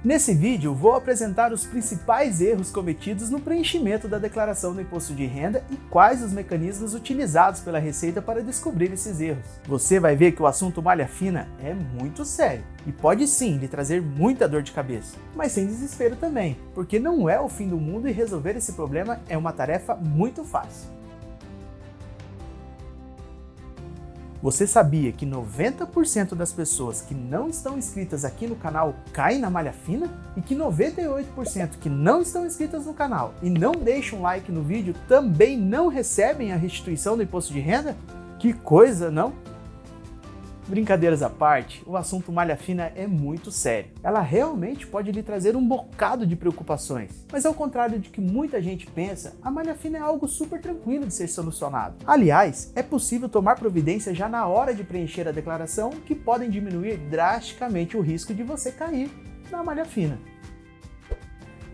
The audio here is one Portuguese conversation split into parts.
Nesse vídeo, vou apresentar os principais erros cometidos no preenchimento da declaração do imposto de renda e quais os mecanismos utilizados pela Receita para descobrir esses erros. Você vai ver que o assunto malha fina é muito sério e pode sim lhe trazer muita dor de cabeça, mas sem desespero também, porque não é o fim do mundo e resolver esse problema é uma tarefa muito fácil. Você sabia que 90% das pessoas que não estão inscritas aqui no canal caem na malha fina? E que 98% que não estão inscritas no canal e não deixam um like no vídeo também não recebem a restituição do imposto de renda? Que coisa, não? Brincadeiras à parte, o assunto malha fina é muito sério. Ela realmente pode lhe trazer um bocado de preocupações. Mas ao contrário de que muita gente pensa, a malha fina é algo super tranquilo de ser solucionado. Aliás, é possível tomar providência já na hora de preencher a declaração que podem diminuir drasticamente o risco de você cair na malha fina.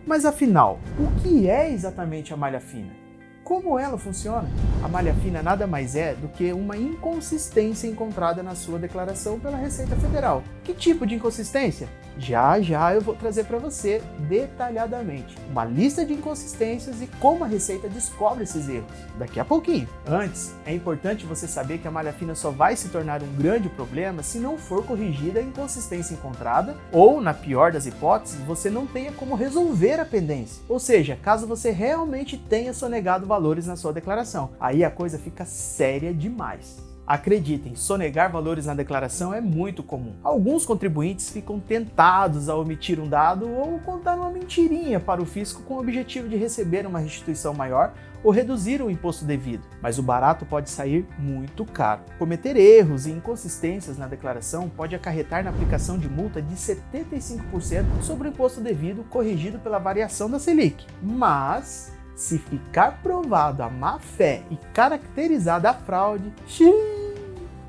Mas afinal, o que é exatamente a malha fina? Como ela funciona? A malha fina nada mais é do que uma inconsistência encontrada na sua declaração pela Receita Federal. Que tipo de inconsistência? Já eu vou trazer para você detalhadamente uma lista de inconsistências e como a Receita descobre esses erros daqui a pouquinho. Antes, é importante você saber que a malha fina só vai se tornar um grande problema se não for corrigida a inconsistência encontrada ou, na pior das hipóteses, você não tenha como resolver a pendência. Ou seja, caso você realmente tenha sonegado valores na sua declaração. Aí a coisa fica séria demais. Acreditem, sonegar valores na declaração é muito comum. Alguns contribuintes ficam tentados a omitir um dado ou contar uma mentirinha para o fisco com o objetivo de receber uma restituição maior ou reduzir o imposto devido. Mas o barato pode sair muito caro. Cometer erros e inconsistências na declaração pode acarretar na aplicação de multa de 75% sobre o imposto devido corrigido pela variação da Selic. Mas se ficar provado a má-fé e caracterizada a fraude,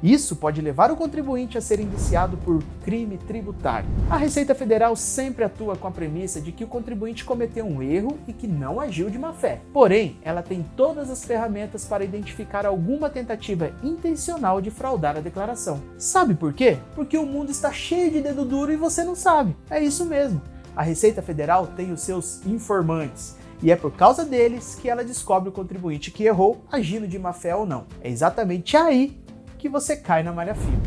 isso pode levar o contribuinte a ser indiciado por crime tributário. A Receita Federal sempre atua com a premissa de que o contribuinte cometeu um erro e que não agiu de má-fé. Porém, ela tem todas as ferramentas para identificar alguma tentativa intencional de fraudar a declaração. Sabe por quê? Porque o mundo está cheio de dedo duro e você não sabe. É isso mesmo. A Receita Federal tem os seus informantes. E é por causa deles que ela descobre o contribuinte que errou, agindo de má-fé ou não. É exatamente aí que você cai na malha fina.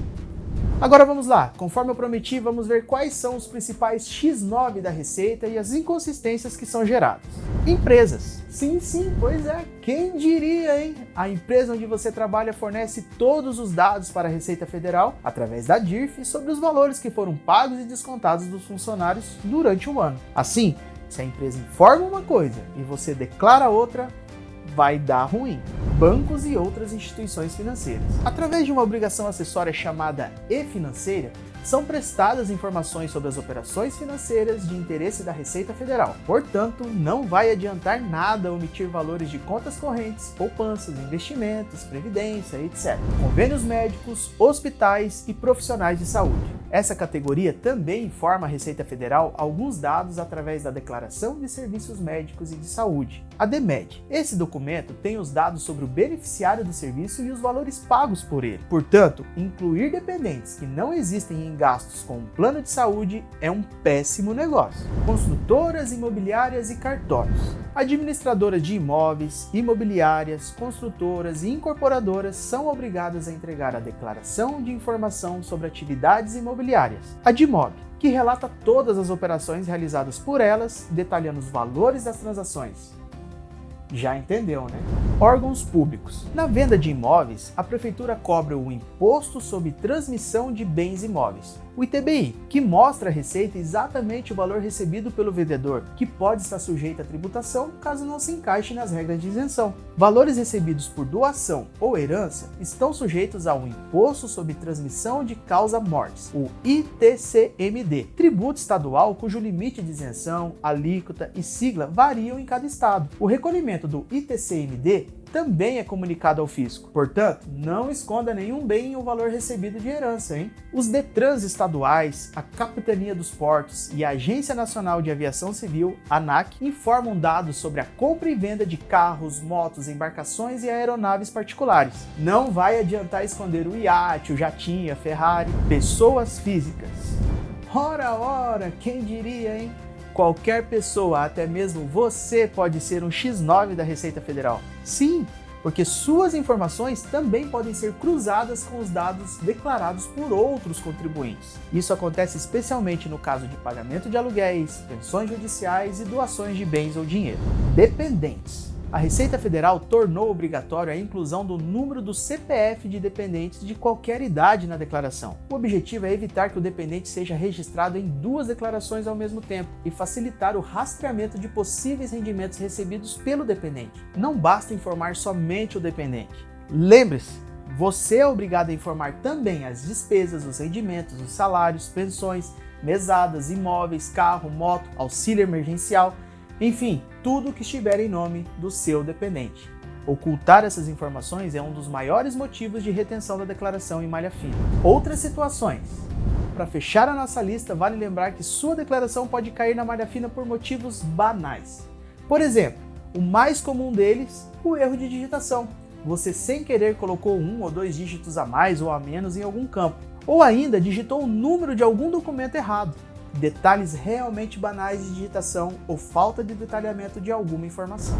Agora vamos lá, conforme eu prometi, vamos ver quais são os principais X9 da Receita e as inconsistências que são geradas. Empresas. Sim, pois é, quem diria, hein? A empresa onde você trabalha fornece todos os dados para a Receita Federal, através da DIRF, sobre os valores que foram pagos e descontados dos funcionários durante o ano. Assim, se a empresa informa uma coisa e você declara outra, vai dar ruim. Bancos e outras instituições financeiras. Através de uma obrigação acessória chamada e-financeira, são prestadas informações sobre as operações financeiras de interesse da Receita Federal. Portanto, não vai adiantar nada omitir valores de contas correntes, poupanças, investimentos, previdência, etc. Convênios médicos, hospitais e profissionais de saúde. Essa categoria também informa a Receita Federal alguns dados através da Declaração de Serviços Médicos e de Saúde, a DMED. Esse documento tem os dados sobre o beneficiário do serviço e os valores pagos por ele. Portanto, incluir dependentes que não existem em gastos com um plano de saúde é um péssimo negócio. Construtoras imobiliárias e cartórios. Administradoras de imóveis, imobiliárias, construtoras e incorporadoras são obrigadas a entregar a Declaração de Informação sobre Atividades Imobiliárias, a DIMOB, que relata todas as operações realizadas por elas, detalhando os valores das transações. Já entendeu, né? Órgãos públicos. Na venda de imóveis, a Prefeitura cobra o Imposto sobre Transmissão de Bens Imóveis, o ITBI, que mostra à Receita exatamente o valor recebido pelo vendedor, que pode estar sujeito à tributação caso não se encaixe nas regras de isenção. Valores recebidos por doação ou herança estão sujeitos ao Imposto sobre Transmissão de Causa Mortis, o ITCMD, tributo estadual cujo limite de isenção, alíquota e sigla variam em cada estado. O recolhimento do ITCMD também é comunicado ao fisco. Portanto, não esconda nenhum bem em o valor recebido de herança, hein? Os DETRANs estaduais, a Capitania dos Portos e a Agência Nacional de Aviação Civil, ANAC, informam dados sobre a compra e venda de carros, motos, embarcações e aeronaves particulares. Não vai adiantar esconder o iate, o jatinho, a Ferrari. Pessoas físicas. Ora, quem diria, hein? Qualquer pessoa, até mesmo você, pode ser um X9 da Receita Federal. Sim, porque suas informações também podem ser cruzadas com os dados declarados por outros contribuintes. Isso acontece especialmente no caso de pagamento de aluguéis, pensões judiciais e doações de bens ou dinheiro. Dependentes. A Receita Federal tornou obrigatório a inclusão do número do CPF de dependentes de qualquer idade na declaração. O objetivo é evitar que o dependente seja registrado em duas declarações ao mesmo tempo e facilitar o rastreamento de possíveis rendimentos recebidos pelo dependente. Não basta informar somente o dependente. Lembre-se, você é obrigado a informar também as despesas, os rendimentos, os salários, pensões, mesadas, imóveis, carro, moto, auxílio emergencial, enfim, tudo que estiver em nome do seu dependente. Ocultar essas informações é um dos maiores motivos de retenção da declaração em malha fina. Outras situações. Para fechar a nossa lista, vale lembrar que sua declaração pode cair na malha fina por motivos banais. Por exemplo, o mais comum deles, o erro de digitação. Você sem querer colocou 1 ou 2 dígitos a mais ou a menos em algum campo. Ou ainda digitou o número de algum documento errado. Detalhes realmente banais de digitação ou falta de detalhamento de alguma informação.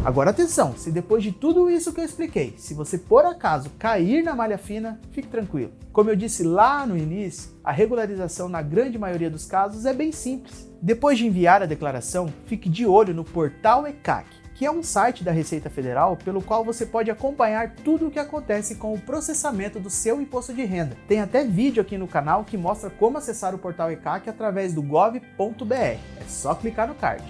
Agora atenção, se depois de tudo isso que eu expliquei, se você por acaso cair na malha fina, fique tranquilo. Como eu disse lá no início, a regularização na grande maioria dos casos é bem simples. Depois de enviar a declaração, fique de olho no portal ECAC, que é um site da Receita Federal pelo qual você pode acompanhar tudo o que acontece com o processamento do seu imposto de renda. Tem até vídeo aqui no canal que mostra como acessar o portal ECAC através do gov.br. É só clicar no card.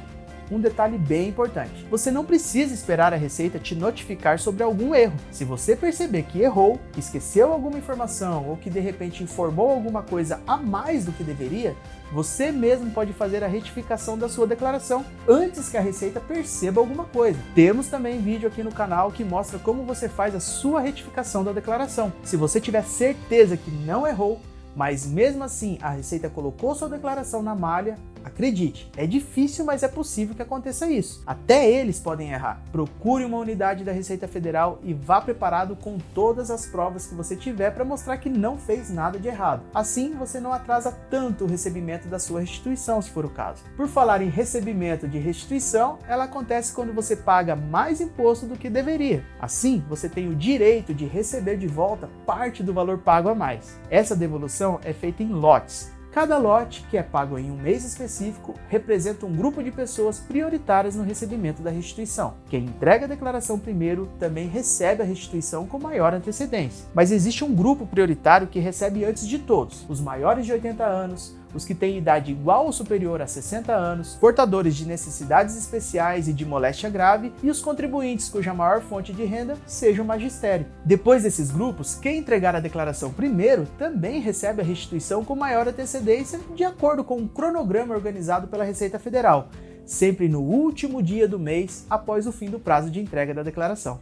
Um detalhe bem importante, você não precisa esperar a Receita te notificar sobre algum erro. Se você perceber que errou, esqueceu alguma informação ou que de repente informou alguma coisa a mais do que deveria, você mesmo pode fazer a retificação da sua declaração antes que a Receita perceba alguma coisa. Temos também vídeo aqui no canal que mostra como você faz a sua retificação da declaração. Se você tiver certeza que não errou, mas mesmo assim a Receita colocou sua declaração na malha, acredite, é difícil, mas é possível que aconteça isso. Até eles podem errar. Procure uma unidade da Receita Federal e vá preparado com todas as provas que você tiver para mostrar que não fez nada de errado. Assim, você não atrasa tanto o recebimento da sua restituição, se for o caso. Por falar em recebimento de restituição, ela acontece quando você paga mais imposto do que deveria. Assim, você tem o direito de receber de volta parte do valor pago a mais. Essa devolução é feita em lotes. Cada lote, que é pago em um mês específico, representa um grupo de pessoas prioritárias no recebimento da restituição. Quem entrega a declaração primeiro também recebe a restituição com maior antecedência. Mas existe um grupo prioritário que recebe antes de todos: os maiores de 80 anos, os que têm idade igual ou superior a 60 anos, portadores de necessidades especiais e de moléstia grave e os contribuintes cuja maior fonte de renda seja o magistério. Depois desses grupos, quem entregar a declaração primeiro também recebe a restituição com maior antecedência de acordo com um cronograma organizado pela Receita Federal, sempre no último dia do mês após o fim do prazo de entrega da declaração.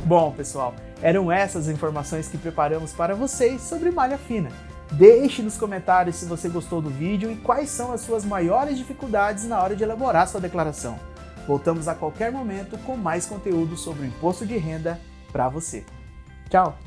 Bom, pessoal, eram essas informações que preparamos para vocês sobre malha fina. Deixe nos comentários se você gostou do vídeo e quais são as suas maiores dificuldades na hora de elaborar sua declaração. Voltamos a qualquer momento com mais conteúdo sobre o imposto de renda para você. Tchau!